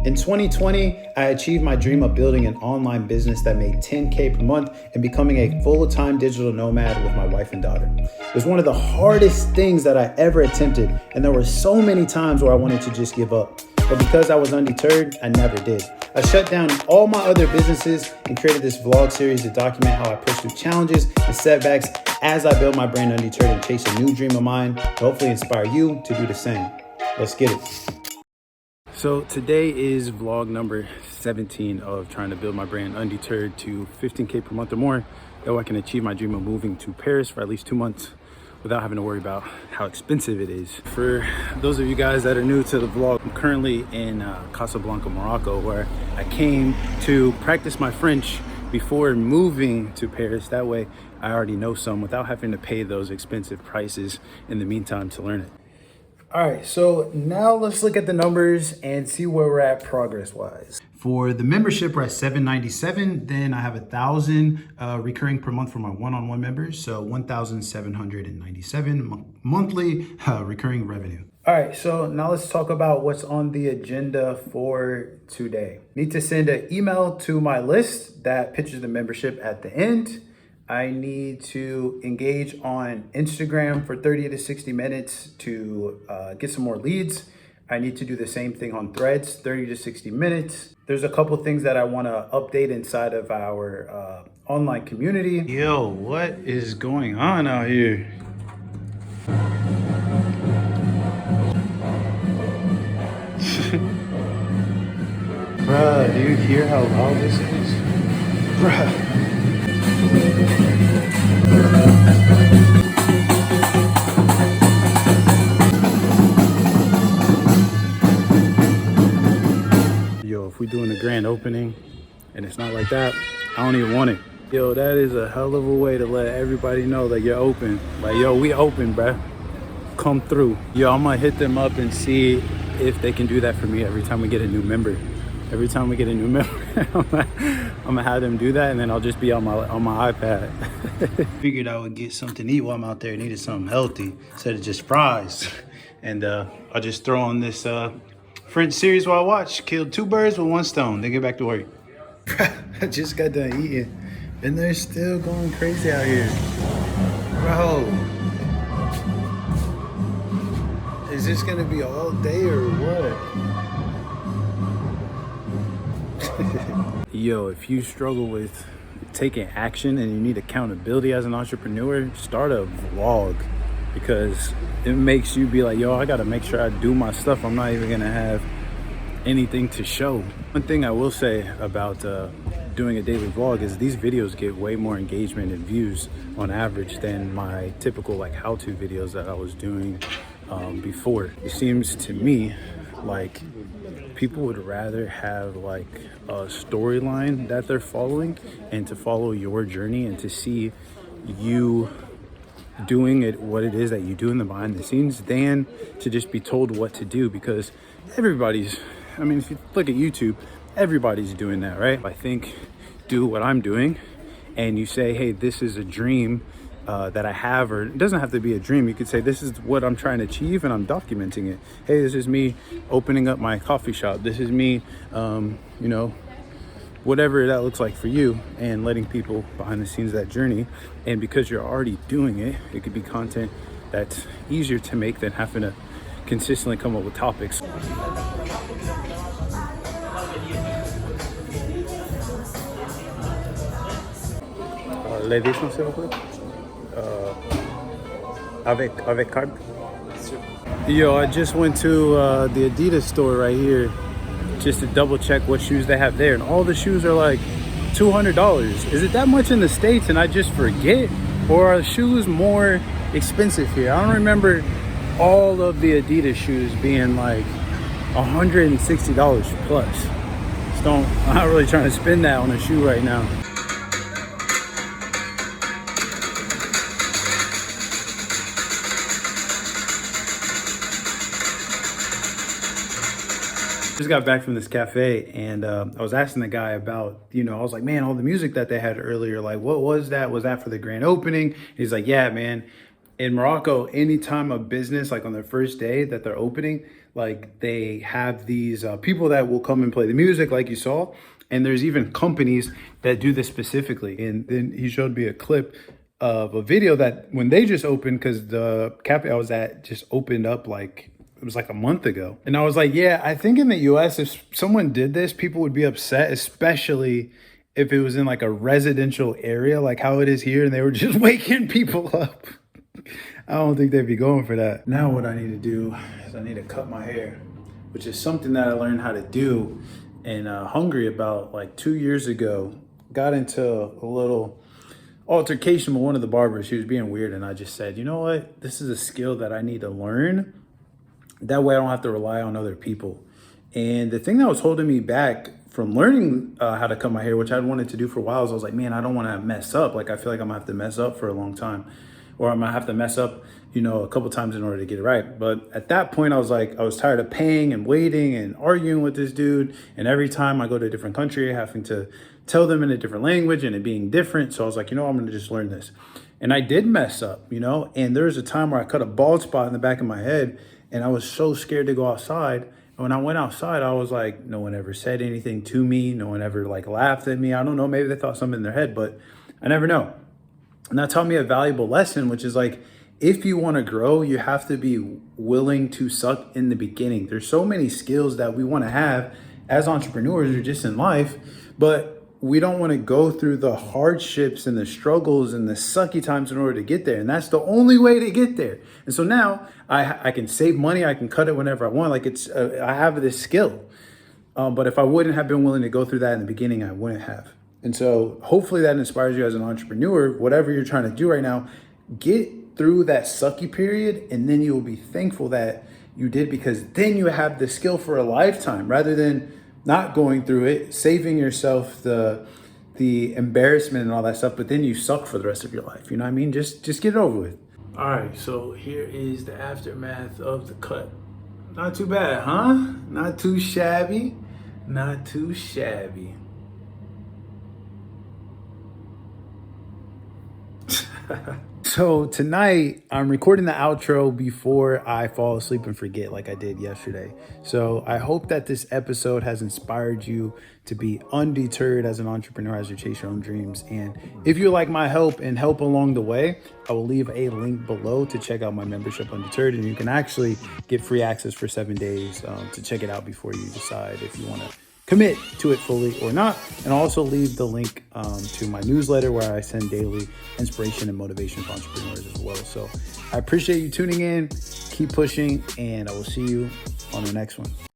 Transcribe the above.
In 2020, I achieved my dream of building an online business that made 10K per month and becoming a full-time digital nomad with my wife and daughter. It was one of the hardest things that I ever attempted, and there were so many times where I wanted to just give up. But because I was undeterred, I never did. I shut down all my other businesses and created this vlog series to document how I pushed through challenges and setbacks as I build my brand undeterred and chase a new dream of mine to hopefully inspire you to do the same. Let's get it. So today is vlog number 17 of trying to build my brand undeterred to 15K per month or more, so I can achieve my dream of moving to Paris for at least 2 months without having to worry about how expensive it is. For those of you guys that are new to the vlog, I'm currently in Casablanca, Morocco, where I came to practice my French before moving to Paris. That way I already know some without having to pay those expensive prices in the meantime to learn it. All right, so now let's look at the numbers and see where we're at progress-wise. For the membership, we're at $797. Then I have 1,000 recurring per month for my one-on-one members, so 1,797 monthly recurring revenue. All right, so now let's talk about what's on the agenda for today. Need to send an email to my list that pitches the membership at the end. I need to engage on Instagram for 30 to 60 minutes to get some more leads. I need to do the same thing on Threads, 30 to 60 minutes. There's a couple things that I want to update inside of our online community. Yo, what is going on out here? Bruh, do you hear how loud this is? Bruh. Yo, if we doing a grand opening and it's not like that, I don't even want it. Yo, that is a hell of a way to let everybody know that you're open. Like, yo, we open, bruh. Come through. Yo, I'm gonna hit them up and see if they can do that for me every time we get a new member. Every time we get a new member, I'm gonna have them do that, and then I'll just be on my iPad. Figured I would get something to eat while I'm out there. Needed something healthy instead of just fries. And I'll just throw on this French series while I watch. Killed 2 birds with 1 stone. Then get back to work. I just got done eating, and they're still going crazy out here, bro. Is this gonna be all day or what? Yo, if you struggle with taking action and you need accountability as an entrepreneur, start a vlog, because it makes you be like, yo, I gotta make sure I do my stuff. I'm not even gonna have anything to show. One thing I will say about doing a daily vlog is these videos get way more engagement and views on average than my typical like how-to videos that I was doing before. It seems to me like people would rather have like a storyline that they're following and to follow your journey and to see you doing it, what it is that you do in the behind the scenes, than to just be told what to do, because everybody's, I mean, if you look at YouTube, everybody's doing that, right? I think do what I'm doing and you say, hey, this is a dream that I have, or it doesn't have to be a dream. You could say, this is what I'm trying to achieve and I'm documenting it. Hey, this is me opening up my coffee shop. This is me, you know, whatever that looks like for you, and letting people behind the scenes of that journey. And because you're already doing it, it could be content that's easier to make than having to consistently come up with topics. Ladies, s'il vous plaît. Avec card? Yo, I just went to the Adidas store right here just to double check what shoes they have there, and all the shoes are like $200. Is it that much in the States and I just forget, or are shoes more expensive here? I don't remember all of the Adidas shoes being like $160 plus. I'm not really trying to spend that on a shoe right now. Just got back from this cafe, and I was asking the guy about, you know, I was like, man, all the music that they had earlier, like, what was that? Was that for the grand opening? He's like, yeah, man. In Morocco, anytime a business, like on their first day that they're opening, Like they have these people that will come and play the music like you saw. And there's even companies that do this specifically. And then he showed me a clip of a video that when they just opened, because the cafe I was at just opened up like, it was like a month ago. And I was like, yeah, I think in the US, if someone did this, people would be upset, especially if it was in like a residential area, like how it is here, and they were just waking people up. I don't think they'd be going for that. Now what I need to do is I need to cut my hair, which is something that I learned how to do in Hungary about like 2 years ago. Got into a little altercation with one of the barbers. She was being weird, and I just said, you know what? This is a skill that I need to learn. That way I don't have to rely on other people. And the thing that was holding me back from learning how to cut my hair, which I'd wanted to do for a while, is I was like, man, I don't want to mess up. Like, I feel like I'm gonna have to mess up for a long time, or I'm gonna have to mess up, you know, a couple times in order to get it right. But at that point, I was like, I was tired of paying and waiting and arguing with this dude. And every time I go to a different country, having to tell them in a different language and it being different. So I was like, you know, I'm gonna just learn this. And I did mess up, you know, and there was a time where I cut a bald spot in the back of my head, and I was so scared to go outside. And when I went outside, I was like, no one ever said anything to me. No one ever like laughed at me. I don't know, maybe they thought something in their head, but I never know. And that taught me a valuable lesson, which is like, if you want to grow, you have to be willing to suck in the beginning. There's so many skills that we want to have as entrepreneurs or just in life, but we don't want to go through the hardships and the struggles and the sucky times in order to get there. And that's the only way to get there. And so now I can save money. I can cut it whenever I want. Like I have this skill. But if I wouldn't have been willing to go through that in the beginning, I wouldn't have. And so hopefully that inspires you as an entrepreneur. Whatever you're trying to do right now, get through that sucky period, and then you will be thankful that you did, because then you have the skill for a lifetime rather than not going through it, saving yourself the embarrassment and all that stuff, but then you suck for the rest of your life. You know what I mean? Just get it over with. All right, so here is the aftermath of the cut. Not too bad, huh? Not too shabby. Not too shabby. So tonight I'm recording the outro before I fall asleep and forget, like I did yesterday. So I hope that this episode has inspired you to be undeterred as an entrepreneur as you chase your own dreams. And if you like my help and help along the way, I will leave a link below to check out my membership Undeterred, and you can actually get free access for 7 days to check it out before you decide if you want to commit to it fully or not. And I'll also leave the link to my newsletter where I send daily inspiration and motivation for entrepreneurs as well. So I appreciate you tuning in. Keep pushing, and I will see you on the next one.